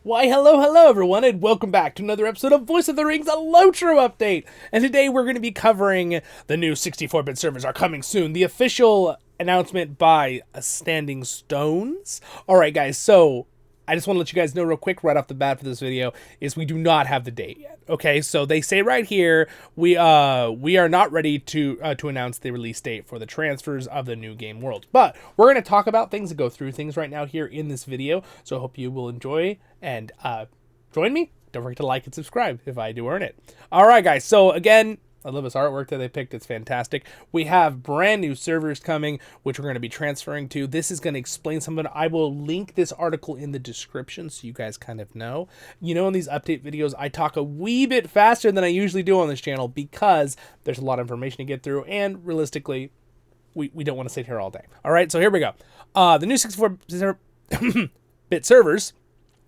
Why, hello everyone, and welcome back to another episode of Voice of the Rings, a LOTRO update! And today we're going to be covering the new 64-bit servers are coming soon, the official announcement by Standing Stones. Alright guys, so I just want to let you guys know real quick right off the bat for this video is we do not have the date yet. Okay, so they say right here we are not ready to announce the release date for the transfers of the new game world, but we're going to talk about things and go through things right now here in this video. So I hope you will enjoy and join me. Don't forget to like and subscribe if I do earn it. All right, guys. So again, I love this artwork that they picked. It's fantastic. We have brand new servers coming, which we're going to be transferring to. This is going to explain something. I will link this article in the description so you guys kind of know. You know, in these update videos, I talk a wee bit faster than I usually do on this channel because there's a lot of information to get through, and realistically, we don't want to sit here all day. All right, so here we go. The new 64-bit servers.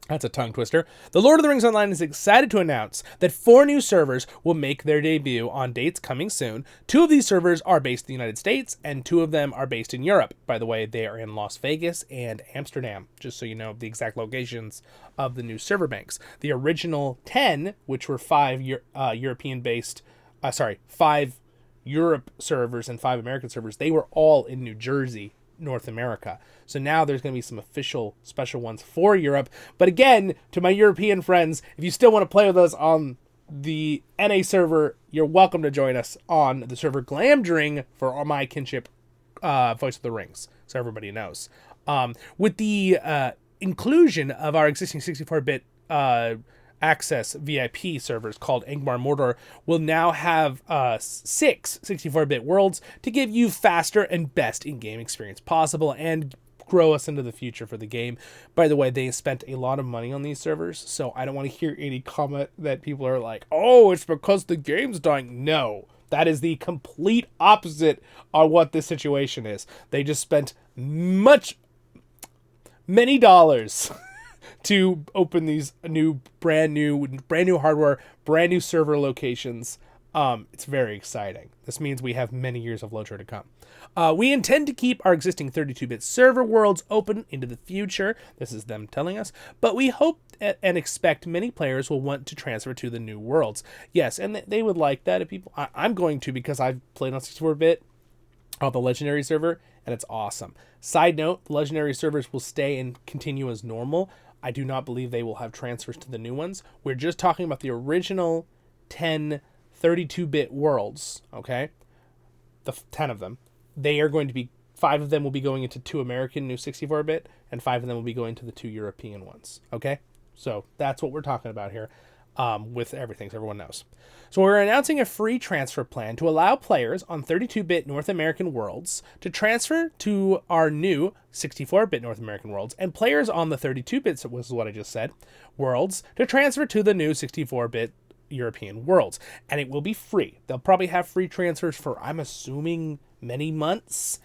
That's a tongue twister. The Lord of the Rings Online is excited to announce that 4 new servers will make their debut on dates coming soon. 2 of these servers are based in the United States, and 2 of them are based in Europe. By the way, they are in Las Vegas and Amsterdam, just so you know the exact locations of the new server banks. The original 10, which were 5 European-based, 5 Europe servers and 5 American servers, they were all in New Jersey, North America. So now there's going to be some official special ones for Europe. But again, to my European friends, if you still want to play with us on the NA server, you're welcome to join us on the server Glamdring for my Kinship Voice of the Rings, so everybody knows. With the inclusion of our existing 64-bit access VIP servers called Angmar Mordor, will now have 6 64-bit worlds to give you faster and best in-game experience possible and grow us into the future for the game. By the way, they spent a lot of money on these servers, so I don't want to hear any comment that people are like, oh, it's because the game's dying. No, that is the complete opposite on what this situation is. They just spent many dollars to open these brand new hardware, brand new server locations. It's very exciting. This means we have many years of LOTRO to come. We intend to keep our existing 32-bit server worlds open into the future. This is them telling us. But we hope and expect many players will want to transfer to the new worlds. Yes, and they would like that. If people, I'm going to, because I've played on 64-bit on the Legendary server, and it's awesome. Side note, the Legendary servers will stay and continue as normal. I do not believe they will have transfers to the new ones. We're just talking about the original 10 32-bit worlds, okay? The 10 of them. They are going to be, 5 of them will be going into 2 American new 64-bit, and 5 of them will be going to the 2 European ones, okay? So that's what we're talking about here with everything, so everyone knows. So we're announcing a free transfer plan to allow players on 32-bit North American worlds to transfer to our new 64-bit North American worlds, and players on the 32-bit, which is what I just said, worlds, to transfer to the new 64-bit European worlds. And it will be free. They'll probably have free transfers for, I'm assuming, many months,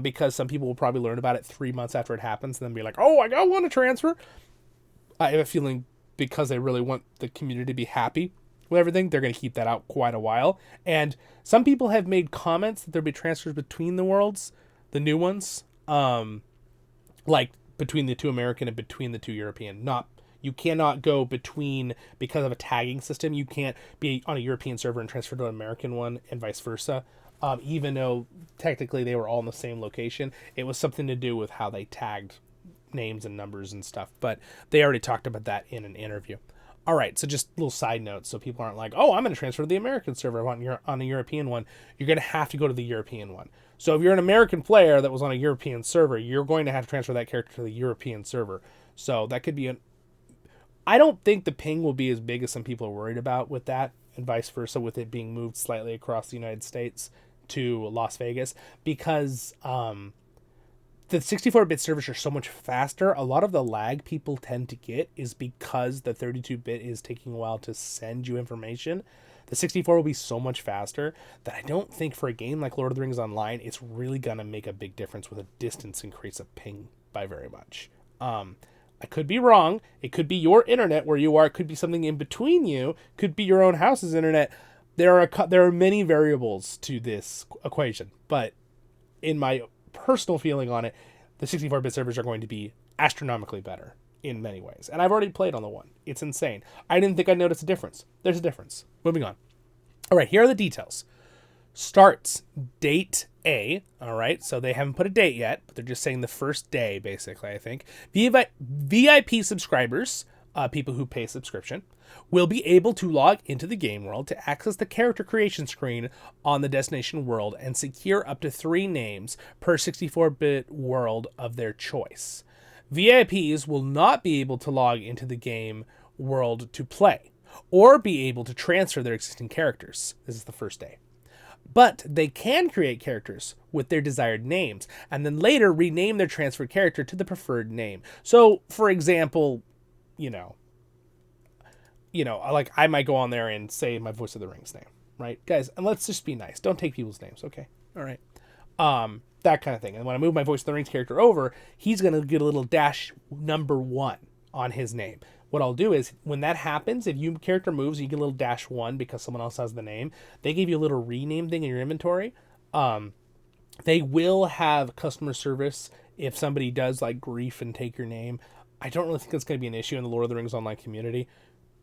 because some people will probably learn about it 3 months after it happens and then be like, oh, I want to transfer. I have a feeling because they really want the community to be happy with everything, they're going to keep that out quite a while. And some people have made comments that there'll be transfers between the worlds, the new ones, like between the 2 American and between the 2 European. You cannot go between, because of a tagging system, you can't be on a European server and transfer to an American one and vice versa. Even though technically they were all in the same location, it was something to do with how they tagged names and numbers and stuff, but they already talked about that in an interview. All right, so just little side notes so people aren't like, oh, I'm going to transfer to the American server on a European one. You're going to have to go to the European one. So if you're an American player that was on a European server, you're going to have to transfer that character to the European server. So that could be I don't think the ping will be as big as some people are worried about with that, and vice versa with it being moved slightly across the United States to Las Vegas, because the 64-bit servers are so much faster. A lot of the lag people tend to get is because the 32-bit is taking a while to send you information. The 64 will be so much faster that I don't think for a game like Lord of the Rings Online, it's really going to make a big difference with a distance increase of ping by very much. I could be wrong. It could be your internet where you are. It could be something in between you. It could be your own house's internet. There are many variables to this equation, but in my personal feeling on it, the 64-bit servers are going to be astronomically better. in many ways. And I've already played on the 1. It's insane. I didn't think I'd notice a difference. There's a difference. Moving on. All right, here are the details. Starts date A. All right, so they haven't put a date yet, but they're just saying the first day, basically, I think. VIP subscribers, people who pay subscription, will be able to log into the game world to access the character creation screen on the destination world and secure up to 3 names per 64-bit world of their choice. VIPs will not be able to log into the game world to play, or be able to transfer their existing characters. This is the first day. But they can create characters with their desired names, and then later rename their transferred character to the preferred name. So, for example, like I might go on there and say my Voice of the Rings name, right? Guys, and let's just be nice. Don't take people's names, okay? All right. That kind of thing. And when I move my Voice of the Rings character over, he's going to get a little dash number 1 on his name. What I'll do is, when that happens, if your character moves, you get a little dash 1 because someone else has the name. They give you a little rename thing in your inventory. They will have customer service if somebody does like grief and take your name. I don't really think that's going to be an issue in the Lord of the Rings online community.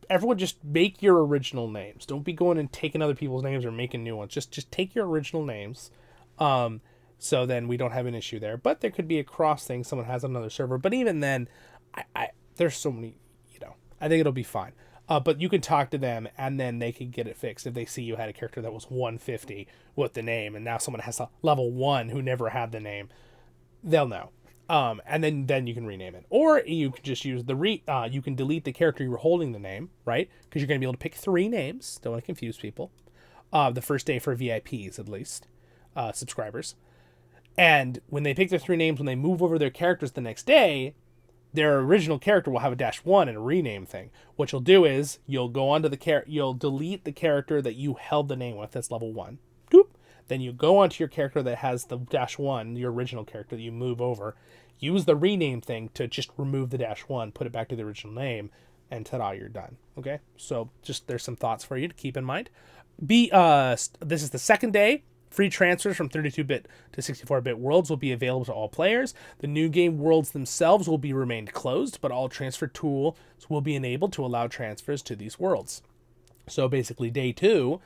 Everyone just make your original names. Don't be going and taking other people's names or making new ones. Just take your original names. So then we don't have an issue there. But there could be a cross thing. Someone has another server. But even then, there's so many, I think it'll be fine. But you can talk to them and then they can get it fixed. If they see you had a character that was 150 with the name and now someone has a level 1 who never had the name, they'll know. And then you can rename it. Or you can just use you can delete the character you were holding the name, right? Because you're going to be able to pick 3 names. Don't want to confuse people. The first day for VIPs, at least, subscribers. And when they pick their 3 names, when they move over their characters the next day, their original character will have a dash 1 and a rename thing. What you'll do is you'll go onto you'll delete the character that you held the name with, that's level 1. Doop. Then you go onto your character that has the dash 1, your original character that you move over, use the rename thing to just remove the dash 1, put it back to the original name, and ta-da, you're done. Okay? So just there's some thoughts for you to keep in mind. This is the second day. Free transfers from 32-bit to 64-bit worlds will be available to all players. The new game worlds themselves will be remained closed, but all transfer tools will be enabled to allow transfers to these worlds. So basically, day 2,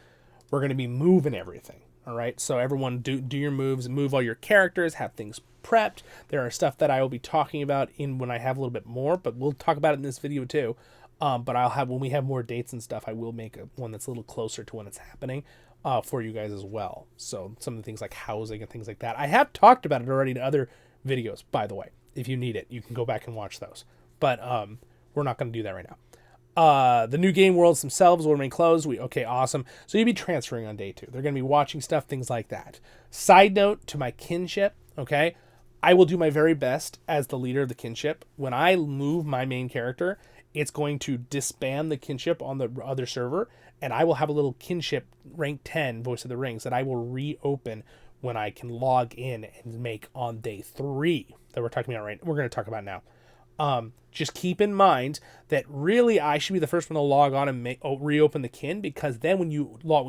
we're going to be moving everything. All right, so everyone do your moves, move all your characters, have things prepped. There are stuff that I will be talking about when I have a little bit more, but we'll talk about it in this video too. But when we have more dates and stuff, I will make one that's a little closer to when it's happening. For you guys as well. So some of the things like housing and things like that. I have talked about it already in other videos, by the way. If you need it, you can go back and watch those. But we're not going to do that right now. The new game worlds themselves will remain closed. Okay, awesome. So you'll be transferring on day 2. They're going to be watching stuff, things like that. Side note to my kinship, okay? I will do my very best as the leader of the kinship. When I move my main character, it's going to disband the kinship on the other server, and I will have a little kinship rank 10 Voice of the Rings that I will reopen when I can log in and make on day 3 that we're talking about we're going to talk about now. Just keep in mind that really I should be the first one to log on and reopen the kin, because then when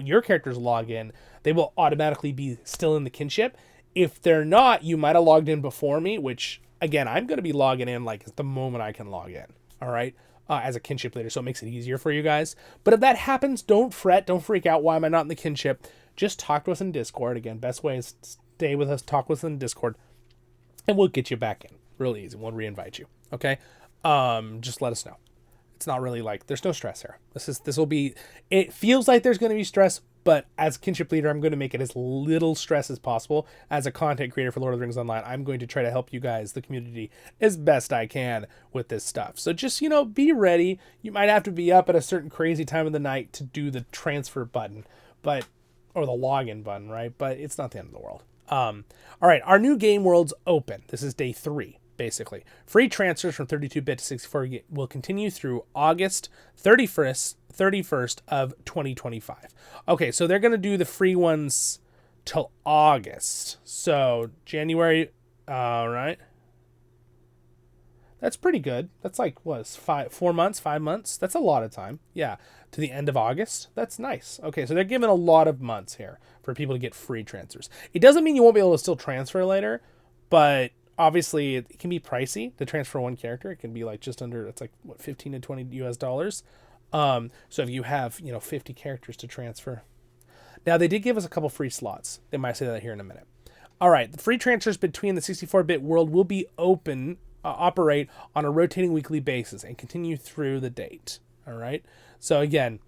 your characters log in, they will automatically be still in the kinship. If they're not, you might have logged in before me, which again, I'm going to be logging in like the moment I can log in. All right. As a kinship leader, so it makes it easier for you guys. But if that happens, don't fret, don't freak out. Why am I not in the kinship? Just talk to us in Discord. Again, best way is stay with us, talk with us in Discord, and we'll get you back in. Really easy. We'll re-invite you. Okay? Just let us know. It's not really like, there's no stress here. It feels like there's going to be stress, but as kinship leader, I'm going to make it as little stress as possible. As a content creator for Lord of the Rings Online, I'm going to try to help you guys, the community, as best I can with this stuff. So just, be ready. You might have to be up at a certain crazy time of the night to do the transfer button, or the login button, right? But it's not the end of the world. All right, our new game worlds open. This is day 3. Basically, free transfers from 32-bit to 64 will continue through August 31st of 2025. Okay, so they're going to do the free ones till August. So January, right? That's pretty good. That's like, 4 months, 5 months? That's a lot of time. Yeah, to the end of August. That's nice. Okay, so they're giving a lot of months here for people to get free transfers. It doesn't mean you won't be able to still transfer later, but obviously it can be pricey to transfer one character. It can be like just under, it's like what, 15 to 20 US dollars. So if you have, 50 characters to transfer. Now they did give us a couple free slots. They might say that here in a minute. All right, the free transfers between the 64-bit world will be operate on a rotating weekly basis and continue through the date. All right. So again,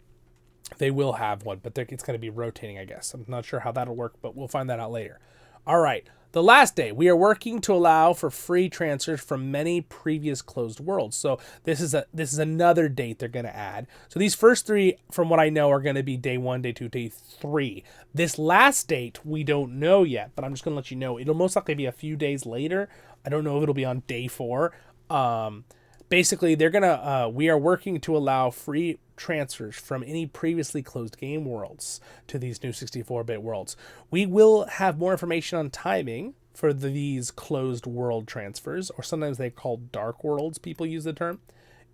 they will have one, but it's going to be rotating, I guess. I'm not sure how that'll work, but we'll find that out later. All right. The last day, we are working to allow for free transfers from many previous closed worlds. So this is another date they're going to add. So these first three, from what I know, are going to be day 1, day 2, day 3. This last date, we don't know yet, but I'm just going to let you know. It'll most likely be a few days later. I don't know if it'll be on day 4. Basically, we are working to allow free transfers from any previously closed game worlds to these new 64-bit worlds. We will have more information on timing for these closed world transfers, or sometimes they're called dark worlds, people use the term,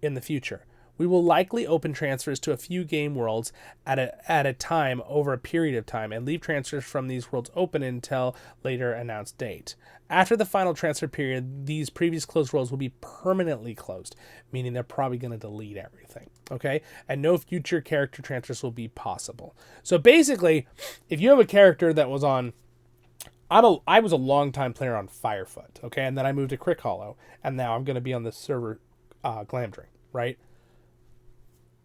in the future. We will likely open transfers to a few game worlds at a time over a period of time and leave transfers from these worlds open until later announced date. After the final transfer period, these previous closed worlds will be permanently closed, meaning they're probably going to delete everything, okay? And no future character transfers will be possible. So basically, if you have a character that was on... I was a long-time player on Firefoot, okay? And then I moved to CrickHollow, and now I'm going to be on the server Glamdring, right?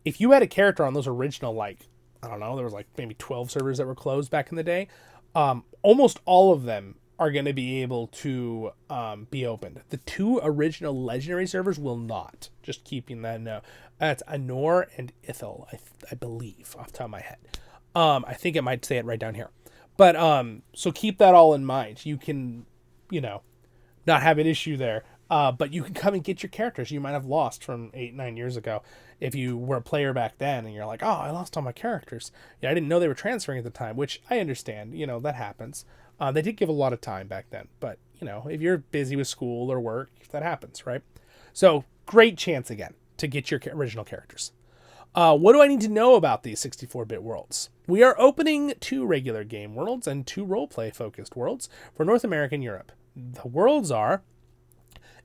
If you had a character on those original, there was maybe 12 servers that were closed back in the day, almost all of them are going to be able to be opened. The 2 original legendary servers will not. Just keeping that note. That's Anor and Ithil, I believe, off the top of my head. I think it might say it right down here. But so keep that all in mind. You can, not have an issue there. But you can come and get your characters you might have lost from 8-9 years ago. If you were a player back then and you're like, oh, I lost all my characters. Yeah, I didn't know they were transferring at the time, which I understand. That happens. They did give a lot of time back then. But, if you're busy with school or work, that happens, right? So great chance again to get your original characters. What do I need to know about these 64-bit worlds? We are opening 2 regular game worlds and 2 roleplay focused worlds for North America and Europe. The worlds are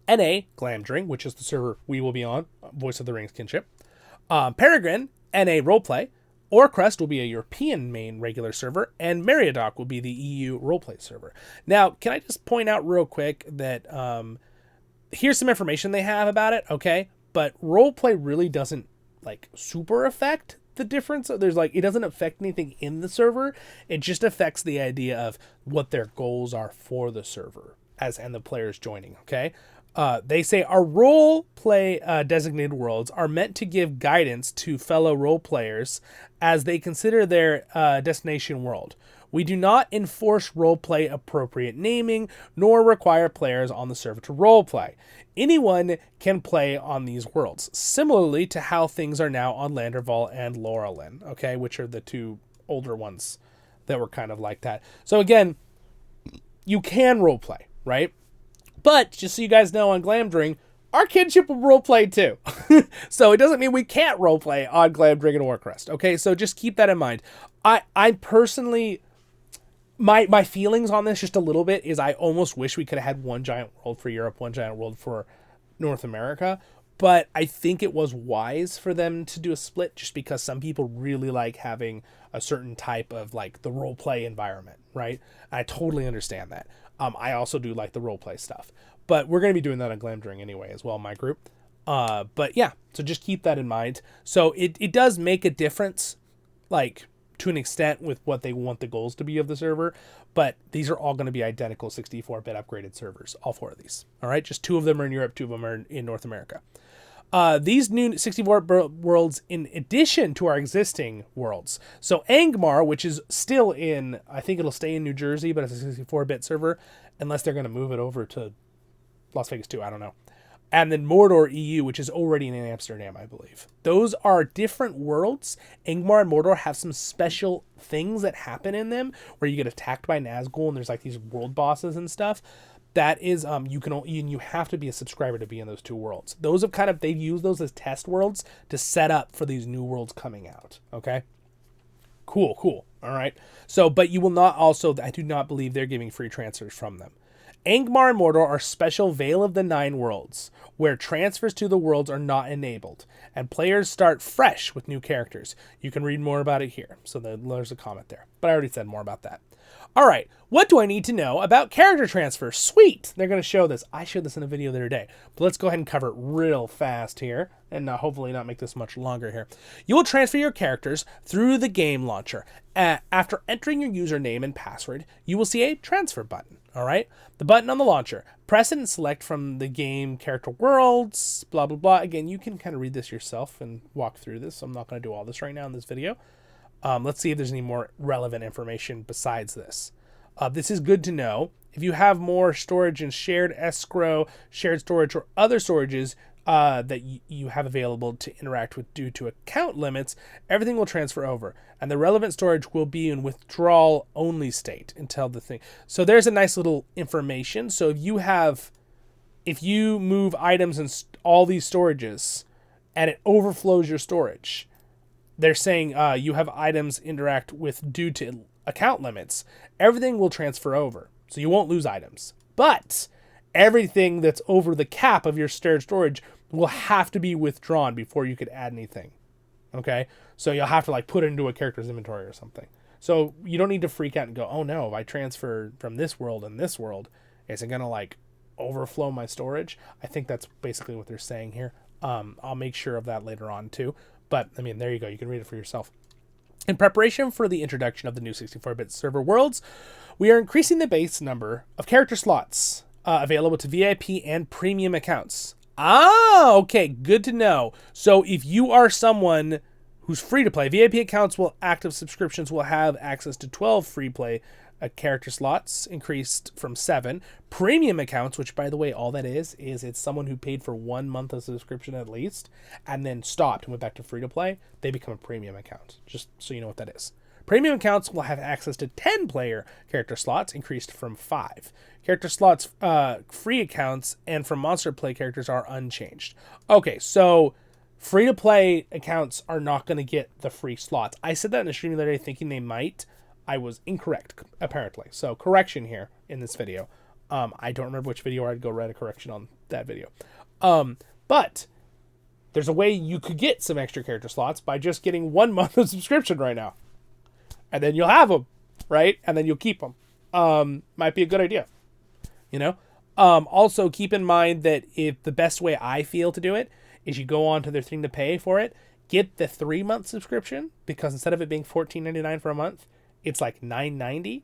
NA Glamdring, which is the server we will be on, Voice of the Rings Kinship. Peregrine, NA Roleplay. Orcrest will be a European main regular server, and Meriadoc will be the EU roleplay server. Now, can I just point out real quick that here's some information they have about it, okay? But roleplay really doesn't super affect the difference. There's it doesn't affect anything in the server. It just affects the idea of what their goals are for the server and the players joining, okay? They say our role play designated worlds are meant to give guidance to fellow role players as they consider their destination world. We do not enforce roleplay appropriate naming, nor require players on the server to roleplay. Anyone can play on these worlds, similarly to how things are now on Landerval and Laurelin, okay, which are the 2 older ones that were kind of like that. So again, you can roleplay, right? But just so you guys know, on Glamdring, our kinship will roleplay too. So it doesn't mean we can't roleplay on Glamdring and Orcrest. Okay, so just keep that in mind. I personally, my feelings on this just a little bit is I almost wish we could have had one giant world for Europe, one giant world for North America. But I think it was wise for them to do a split just because some people really like having a certain type of the roleplay environment, right? I totally understand that. I also do like the roleplay stuff. But we're going to be doing that on Glamdring anyway as well, my group. But yeah, so just keep that in mind. So it does make a difference, to an extent with what they want the goals to be of the server. But these are all going to be identical 64-bit upgraded servers, all 4 of these. All right, just 2 of them are in Europe, 2 of them are in North America. These new 64 worlds in addition to our existing worlds. So Angmar, which is still in, I think it'll stay in New Jersey, but it's a 64-bit server, unless they're going to move it over to Las Vegas too, I don't know. And then Mordor EU, which is already in Amsterdam, I believe. Those are different worlds. Angmar and Mordor have some special things that happen in them, where you get attacked by Nazgul, and there's these world bosses and stuff. That is, you have to be a subscriber to be in those 2 worlds. Those have they've used those as test worlds to set up for these new worlds coming out. Okay. Cool. All right. So, but you will not I do not believe they're giving free transfers from them. Angmar and Mordor are special Vale of the Nine Worlds, where transfers to the worlds are not enabled, and players start fresh with new characters. You can read more about it here. So there's a comment there. But I already said more about that. All right, what do I need to know about character transfer? Sweet! They're going to show this. I showed this in a video the other day. But let's go ahead and cover it real fast here, and hopefully not make this much longer here. You will transfer your characters through the game launcher. After entering your username and password, you will see a transfer button. All right, the button on the launcher. Press it and select from the game character worlds, blah, blah, blah. Again, you can kind of read this yourself and walk through this. So I'm not going to do all this right now in this video. Let's see if there's any more relevant information besides this. This is good to know. If you have more storage in shared escrow, shared storage, or other storages that you have available to interact with due to account limits, everything will transfer over. And the relevant storage will be in withdrawal only state until the thing. So there's a nice little information. So if you move items in all these storages and it overflows your storage, they're saying you have items interact with due to account limits, everything will transfer over. So you won't lose items. But everything that's over the cap of your shared storage will have to be withdrawn before you could add anything. Okay? So you'll have to like put it into a character's inventory or something. So you don't need to freak out and go, oh no, if I transfer from this world and this world, is it going to like overflow my storage? I think that's basically what they're saying here. I'll make sure of that later on too. But, I mean, there you go. You can read it for yourself. In preparation for the introduction of the new 64-bit server worlds, we are increasing the base number of character slots available to VIP and premium accounts. Ah, okay. Good to know. So, if you are someone who's free to play, VIP accounts active subscriptions will have access to 12 free play character slots, increased from 7. Premium accounts, which by the way, all that is it's someone who paid for 1 month of subscription at least, and then stopped and went back to free to play, they become a premium account, just so you know what that is. Premium accounts will have access to 10 player character slots, increased from 5. Character slots, free accounts, and from monster play characters are unchanged. Okay, so free to play accounts are not going to get the free slots. I said that in the stream the other day thinking they might. I was incorrect, apparently. So, correction here in this video. I don't remember which video I'd go write a correction on that video. But there's a way you could get some extra character slots by just getting 1 month of subscription right now. And then you'll have them, right? And then you'll keep them. Might be a good idea, you know? Also, keep in mind that if the best way I feel to do it is you go on to their thing to pay for it, get the 3-month subscription, because instead of it being $14.99 for a month, it's like $9.90,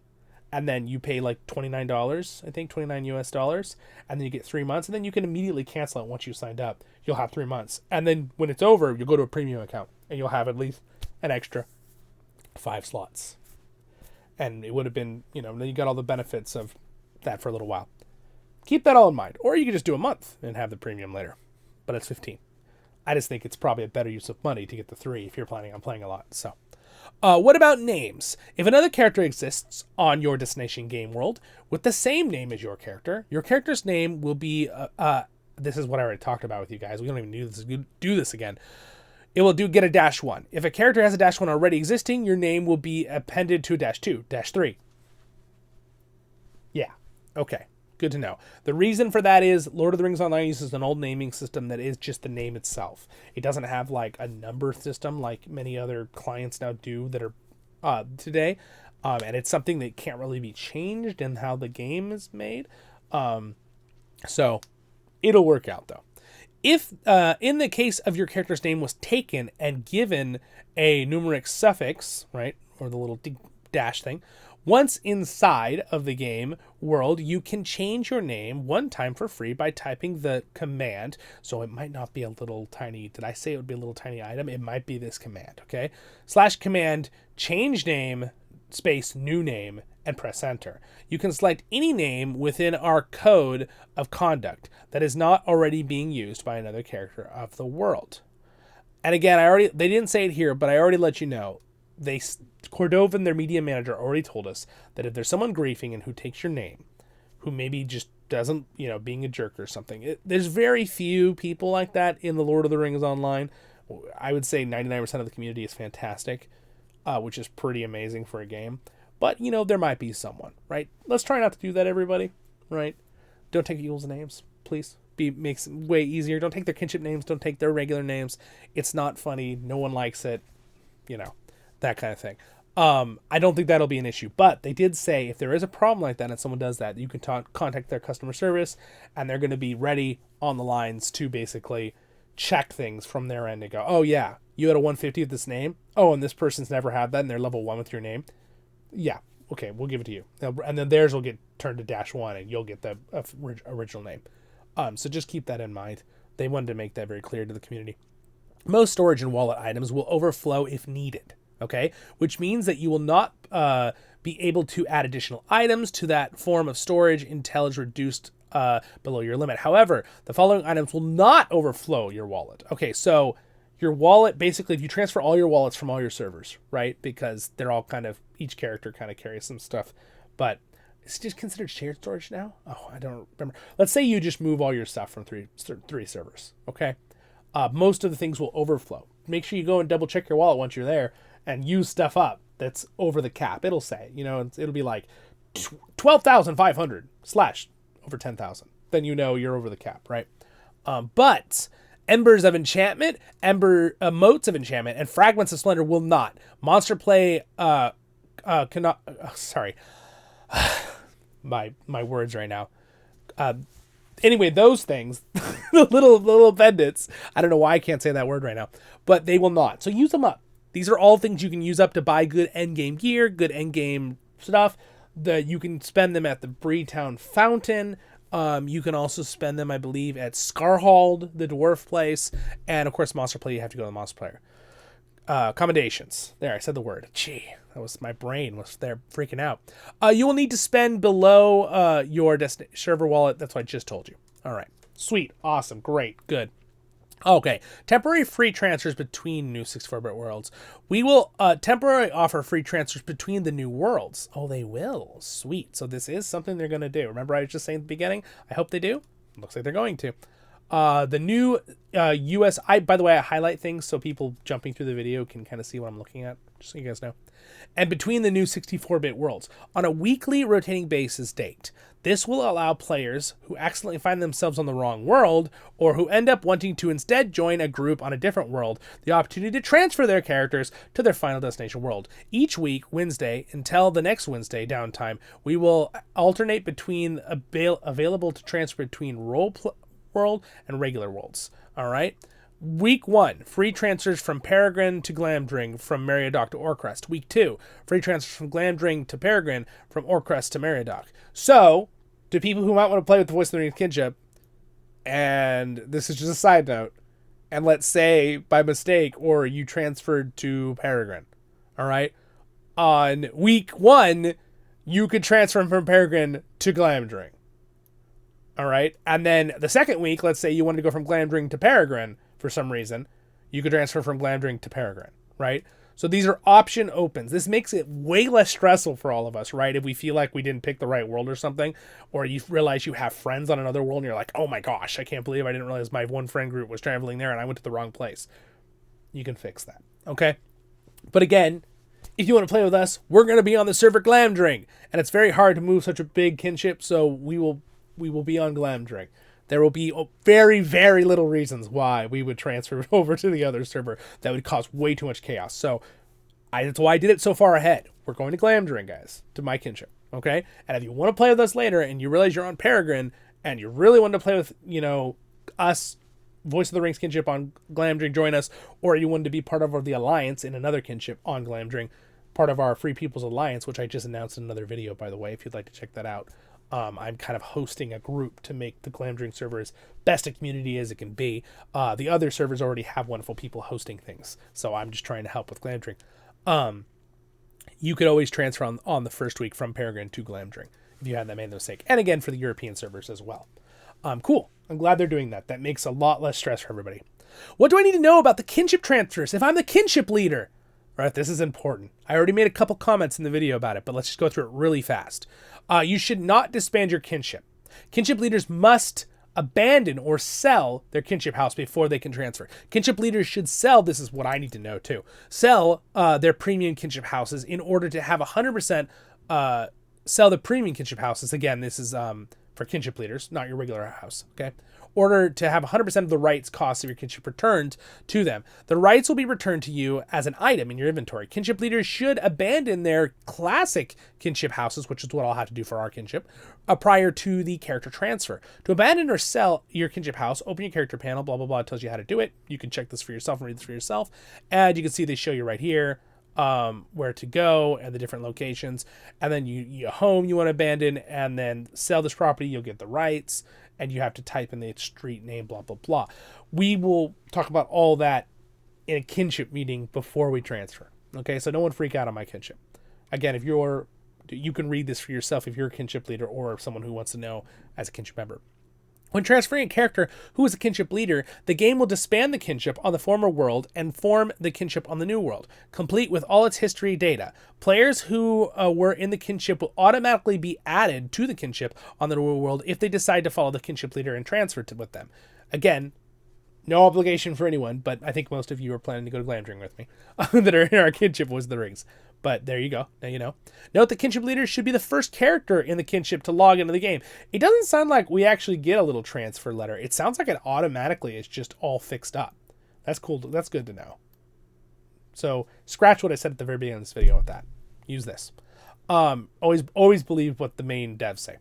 and then you pay like $29, I think $29 US, and then you get 3 months, and then you can immediately cancel it once you signed up. You'll have 3 months, and then when it's over, you'll go to a premium account, and you'll have at least an extra 5 slots. And it would have been, then you got all the benefits of that for a little while. Keep that all in mind, or you can just do a month and have the premium later, but it's 15. I just think it's probably a better use of money to get the 3 if you're planning on playing a lot. So. What about names? If another character exists on your destination game world with the same name as your character's name will be, this is what I already talked about with you guys. We don't even do this again. It will get a -1. If a character has a -1 already existing, your name will be appended to a -2, -3. Yeah. Okay. Good to know. The reason for that is Lord of the Rings Online uses an old naming system that is just the name itself. It doesn't have like a number system like many other clients now do that are today. And it's something that can't really be changed in how the game is made. So it'll work out though. If in the case of your character's name was taken and given a numeric suffix, right, or the little dash thing, once inside of the game world, you can change your name one time for free by typing the command. So it might not be a little tiny, did I say it would be a little tiny item? It might be this command, okay? /command, change name, space, new name, and press enter. You can select any name within our code of conduct that is not already being used by another character of the world. And again, they didn't say it here, but I already let you know. Cordovan, their media manager, already told us that if there's someone griefing and who takes your name, who maybe just doesn't, being a jerk or something, there's very few people like that in the Lord of the Rings Online. I would say 99% of the community is fantastic, which is pretty amazing for a game. But, there might be someone, right? Let's try not to do that, everybody, right? Don't take people's names, please. Makes it way easier. Don't take their kinship names. Don't take their regular names. It's not funny. No one likes it. That kind of thing. I don't think that'll be an issue, but they did say if there is a problem like that and someone does that, you can contact their customer service, and they're going to be ready on the lines to basically check things from their end and go, oh yeah, you had a 150 with this name. Oh, and this person's never had that, and they're level 1 with your name. Yeah, okay, we'll give it to you. And then theirs will get turned to -1, and you'll get the original name. So just keep that in mind. They wanted to make that very clear to the community. Most storage and wallet items will overflow if needed. Okay, which means that you will not be able to add additional items to that form of storage until it's reduced below your limit. However, the following items will not overflow your wallet. Okay, so your wallet, basically, if you transfer all your wallets from all your servers, right? Because they're all each character kind of carries some stuff, but it's just considered shared storage now? Oh, I don't remember. Let's say you just move all your stuff from three servers, okay? Most of the things will overflow. Make sure you go and double check your wallet once you're there and use stuff up that's over the cap. It'll say, it'll be like 12,500 / over 10,000. Then you're over the cap, right? But Embers of Enchantment, Motes of Enchantment, and Fragments of Splendor will not. Monster play cannot. Sorry, my words right now. Anyway, those things, the little bandits. I don't know why I can't say that word right now, but they will not. So use them up. These are all things you can use up to buy good endgame gear, good endgame stuff. You can spend them at the Breetown Fountain. You can also spend them, I believe, at Scarhold, the dwarf place. And, of course, Monster Play, you have to go to the Monster Player. Accommodations. There, I said the word. Gee, my brain was there freaking out. You will need to spend below your server wallet. That's what I just told you. All right. Sweet. Awesome. Great. Good. Okay, temporary free transfers between new 64-bit worlds. We will temporarily offer free transfers between the new worlds. Oh, they will. Sweet. So this is something they're going to do. Remember I was just saying at the beginning? I hope they do. Looks like they're going to. The new US... by the way, I highlight things so people jumping through the video can kind of see what I'm looking at, just so you guys know. And between the new 64-bit worlds, on a weekly rotating basis date. This will allow players who accidentally find themselves on the wrong world, or who end up wanting to instead join a group on a different world, the opportunity to transfer their characters to their final destination world. Each week, Wednesday, until the next Wednesday downtime, we will alternate between available to transfer between world and regular worlds. All right. Week 1, free transfers from Peregrine to Glamdring from Meriadoc to Orcrest. Week 2, free transfers from Glamdring to Peregrine from Orcrest to Meriadoc. So, to people who might want to play with the Voice of the Ring Kinship, and this is just a side note, and let's say by mistake, or you transferred to Peregrine, all right? On week 1, you could transfer from Peregrine to Glamdring, all right? And then the second week, let's say you wanted to go from Glamdring to Peregrine, for some reason, you could transfer from Glamdring to Peregrine, right? So these are option opens. This makes it way less stressful for all of us, right? If we feel like we didn't pick the right world or something, or you realize you have friends on another world and you're like, oh my gosh, I can't believe I didn't realize my one friend group was traveling there and I went to the wrong place. You can fix that, okay? But again, if you want to play with us, we're going to be on the server Glamdring, and it's very hard to move such a big kinship, so we will be on Glamdring. There will be very, very little reasons why we would transfer over to the other server that would cause way too much chaos. So that's why I did it so far ahead. We're going to Glamdring, guys, to my kinship, okay? And if you want to play with us later and you realize you're on Peregrine and you really want to play with, us, Voice of the Rings kinship on Glamdring, join us, or you want to be part of the Alliance in another kinship on Glamdring, part of our Free People's Alliance, which I just announced in another video, by the way, if you'd like to check that out. I'm kind of hosting a group to make the Glamdring server as best a community as it can be. The other servers already have wonderful people hosting things, so I'm just trying to help with Glamdring. You could always transfer on the first week from Peregrine to Glamdring if you had that made mistake. And again, for the European servers as well. Cool. I'm glad they're doing that. That makes a lot less stress for everybody. What do I need to know about the kinship transfers if I'm the kinship leader? All right, this is important. I already made a couple comments in the video about it, but let's just go through it really fast. You should not disband your kinship. Kinship leaders must abandon or sell their kinship house before they can transfer. Kinship leaders should sell, this is what I need to know too, sell their premium kinship houses in order to have 100% sell the premium kinship houses. Again, this is for kinship leaders, not your regular house, okay? Order to have 100% of the rights costs of your kinship returned to them. The rights will be returned to you as an item in your inventory. Kinship leaders should abandon their classic kinship houses, which is what I'll have to do for our kinship, prior to the character transfer. To abandon or sell your kinship house, open your character panel, blah, blah, blah, it tells you how to do it. You can check this for yourself and read this for yourself. And you can see they show you right here where to go and the different locations. And then you home you want to abandon and then sell this property, you'll get the rights. And you have to type in the street name, blah, blah, blah. We will talk about all that in a kinship meeting before we transfer. Okay, so no one freak out on my kinship. Again, you can read this for yourself if you're a kinship leader or someone who wants to know as a kinship member. When transferring a character who is a kinship leader, the game will disband the kinship on the former world and form the kinship on the new world, complete with all its history data. Players who were in the kinship will automatically be added to the kinship on the new world if they decide to follow the kinship leader and transfer with them. Again, no obligation for anyone, but I think most of you are planning to go to Glamdring with me that are in our Kinship Voice of the Rings. But there you go. Now you know. Note that kinship leaders should be the first character in the kinship to log into the game. It doesn't sound like we actually get a little transfer letter. It sounds like it automatically is just all fixed up. That's cool. That's good to know. So scratch what I said at the very beginning of this video with that. Use this. Always believe what the main devs say.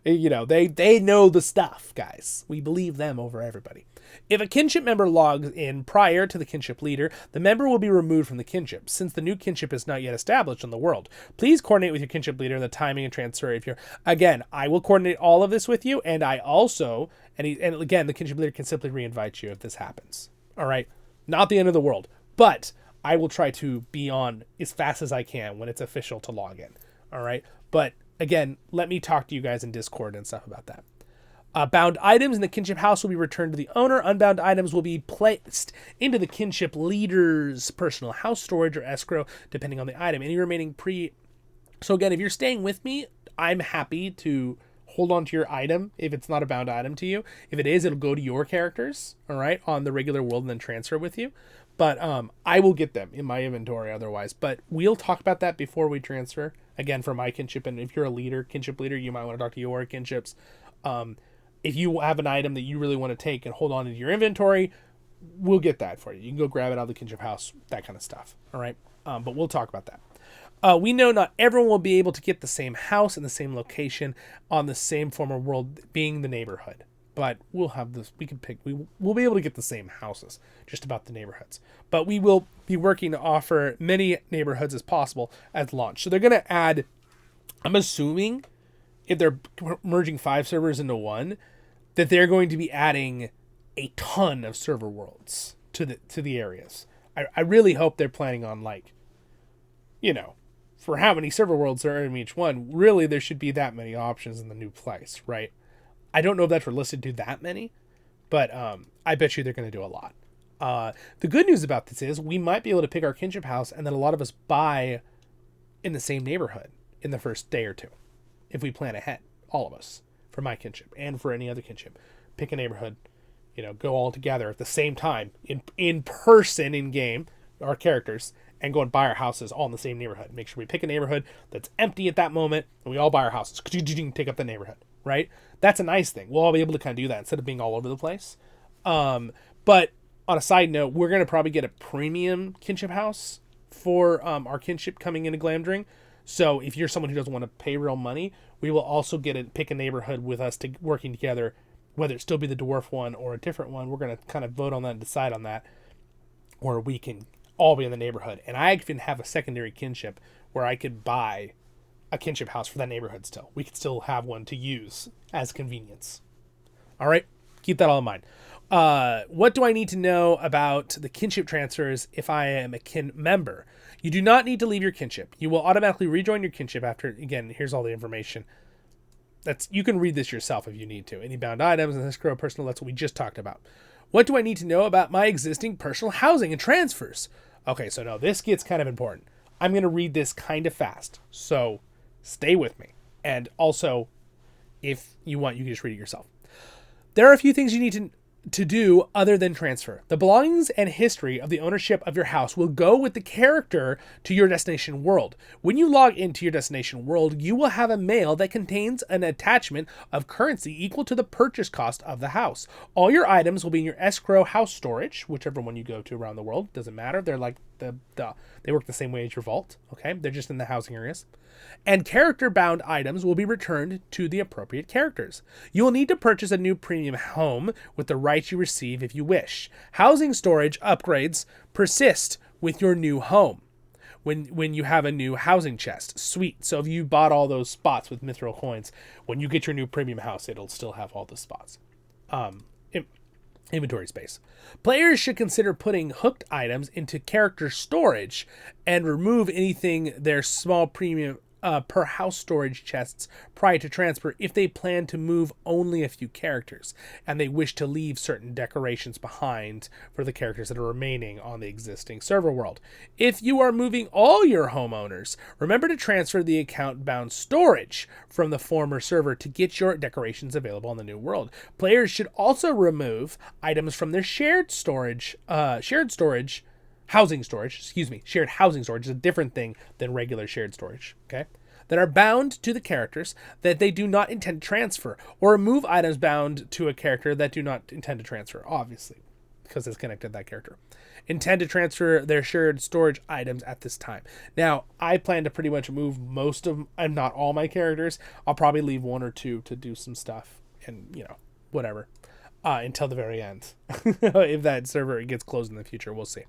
You know, they know the stuff, guys. We believe them over everybody. If a kinship member logs in prior to the kinship leader, the member will be removed from the kinship, since the new kinship is not yet established in the world. Please coordinate with your kinship leader the timing and transfer. Again, I will coordinate all of this with you, and I also, and again, the kinship leader can simply reinvite you if this happens. All right, not the end of the world, but I will try to be on as fast as I can when it's official to log in. All right, but again, let me talk to you guys in Discord and stuff about that. Bound items in the kinship house will be returned to the owner. Unbound items will be placed into the kinship leader's personal house storage or escrow, depending on the item. Any remaining So again, if you're staying with me, I'm happy to hold on to your item if it's not a bound item to you. If it is, it'll go to your characters, all right, on the regular world and then transfer with you. But I will get them in my inventory otherwise. But we'll talk about that before we transfer. Again, for my kinship, and if you're a leader, kinship leader, you might want to talk to your kinships. If you have an item that you really want to take and hold on to your inventory, we'll get that for you. You can go grab it out of the kinship house, that kind of stuff. All right. But we'll talk about that. We know not everyone will be able to get the same house in the same location on the same former world, being the neighborhood. But we'll have this. We'll be able to get the same houses, just about the neighborhoods. But we will be working to offer many neighborhoods as possible at launch. So they're going to add, I'm assuming, if they're merging 5 servers into one, that they're going to be adding a ton of server worlds to the areas. I really hope they're planning on, like, you know, for how many server worlds there are in each one, really there should be that many options in the new place, right? I don't know if that's listed to that many, but I bet you they're going to do a lot. The good news about this is we might be able to pick our kinship house and then a lot of us buy in the same neighborhood in the first day or two. If we plan ahead, all of us, for my kinship and for any other kinship, pick a neighborhood, you know, go all together at the same time in person in game, our characters, and go and buy our houses all in the same neighborhood. Make sure we pick a neighborhood that's empty at that moment, and we all buy our houses because you can take up the neighborhood, right? That's a nice thing. We'll all be able to kind of do that instead of being all over the place. But on a side note, we're going to probably get a premium kinship house for our kinship coming into Glamdring. So if you're someone who doesn't want to pay real money, we will also pick a neighborhood with us working together, whether it still be the dwarf one or a different one. We're going to kind of vote on that and decide on that, or we can all be in the neighborhood. And I can have a secondary kinship where I could buy a kinship house for that neighborhood still. We could still have one to use as convenience. All right, keep that all in mind. What do I need to know about the kinship transfers if I am a kin member? You do not need to leave your kinship. You will automatically rejoin your kinship after, again, here's all the information. You can read this yourself if you need to. Any bound items and escrow personal, that's what we just talked about. What do I need to know about my existing personal housing and transfers? Okay, so now this gets kind of important. I'm going to read this kind of fast, so stay with me. And also, if you want, you can just read it yourself. There are a few things you need to to do other than transfer. The belongings and history of the ownership of your house will go with the character to your destination world. When you log into your destination world, you will have a mail that contains an attachment of currency equal to the purchase cost of the house. All your items will be in your escrow house storage, whichever one you go to around the world. Doesn't matter. They're like they work the same way as your vault. Okay, they're just in the housing areas. And character-bound items will be returned to the appropriate characters. You will need to purchase a new premium home with the rights you receive if you wish. Housing storage upgrades persist with your new home when you have a new housing chest. Sweet. So if you bought all those spots with mithril coins, when you get your new premium house, it'll still have all the spots. Inventory space. Players should consider putting hooked items into character storage and remove anything their small premium per house storage chests prior to transfer if they plan to move only a few characters and they wish to leave certain decorations behind for the characters that are remaining on the existing server world. If you are moving all your homeowners, remember to transfer the account bound storage from the former server to get your decorations available on the new world. Players should also remove items from their shared housing storage is a different thing than regular shared storage, okay? That are bound to the characters that they do not intend to transfer, or remove items bound to a character that do not intend to transfer, obviously, because it's connected to that character. Intend to transfer their shared storage items at this time. Now, I plan to pretty much move most of, and not all my characters. I'll probably leave one or two to do some stuff, and, whatever, until the very end. If that server gets closed in the future, we'll see.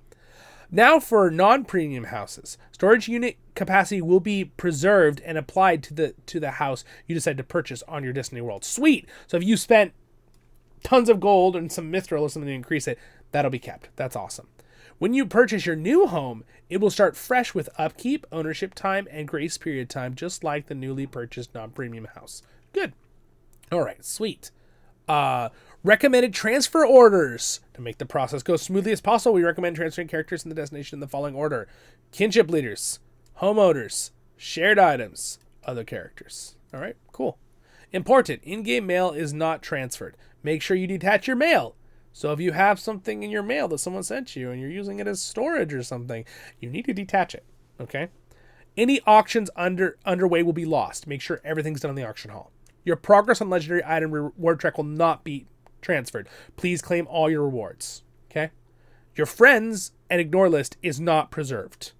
Now for non-premium houses. Storage unit capacity will be preserved and applied to the house you decide to purchase on your Destiny world. Sweet! So if you spent tons of gold and some mithril or something to increase it, that'll be kept. That's awesome. When you purchase your new home, it will start fresh with upkeep, ownership time, and grace period time, just like the newly purchased non-premium house. Good. All right, sweet. Recommended transfer orders. To make the process go smoothly as possible, we recommend transferring characters in the destination in the following order: kinship leaders, homeowners, shared items, other characters. All right, cool. Important, in-game mail is not transferred. Make sure you detach your mail. So if you have something in your mail that someone sent you and you're using it as storage or something, you need to detach it, okay? Any auctions underway will be lost. Make sure everything's done in the auction hall. Your progress on legendary item reward track will not be transferred. Please claim all your rewards. Okay? Your friends and ignore list is not preserved.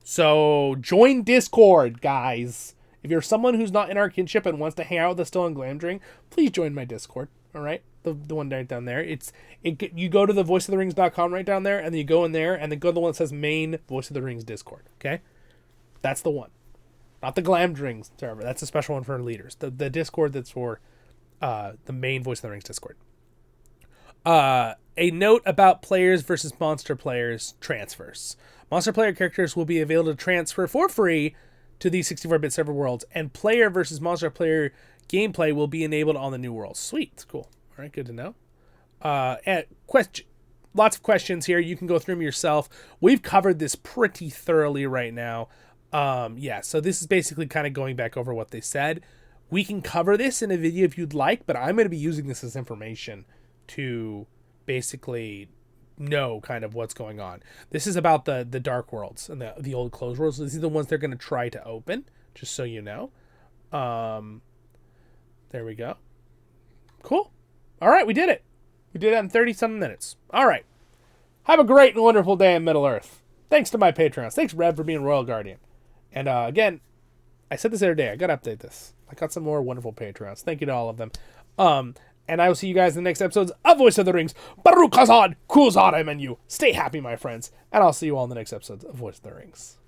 So join Discord, guys. If you're someone who's not in our kinship and wants to hang out with us still in Glamdring, please join my Discord. All right? The one right down there. You go to the voiceoftherings.com right down there, and then you go in there, and then go to the one that says main Voice of the Rings Discord. Okay? That's the one. Not the Glamdring server. That's a special one for leaders. The Discord that's for the main Voice of the Rings Discord. A note about players versus monster players transfers. Monster player characters will be available to transfer for free to these 64-bit server worlds, and player versus monster player gameplay will be enabled on the new worlds. Sweet. Cool. All right, good to know. Lots of questions here. You can go through them yourself. We've covered this pretty thoroughly right now. So this is basically kind of going back over what they said. We can cover this in a video if you'd like, but I'm going to be using this as information to basically know kind of what's going on. This is about the dark worlds and the old closed worlds. These are the ones they're going to try to open, just so you know. There we go. Cool. All right, we did it. We did it in 30-something minutes. All right. Have a great and wonderful day in Middle-earth. Thanks to my patrons. Thanks, Rev, for being Royal Guardian. And again, I said this the other day. I got to update this. I got some more wonderful patrons. Thank you to all of them. And I will see you guys in the next episodes of Voice of the Rings. Baruch Hazad, Kuzad, and you. Stay happy, my friends. And I'll see you all in the next episodes of Voice of the Rings.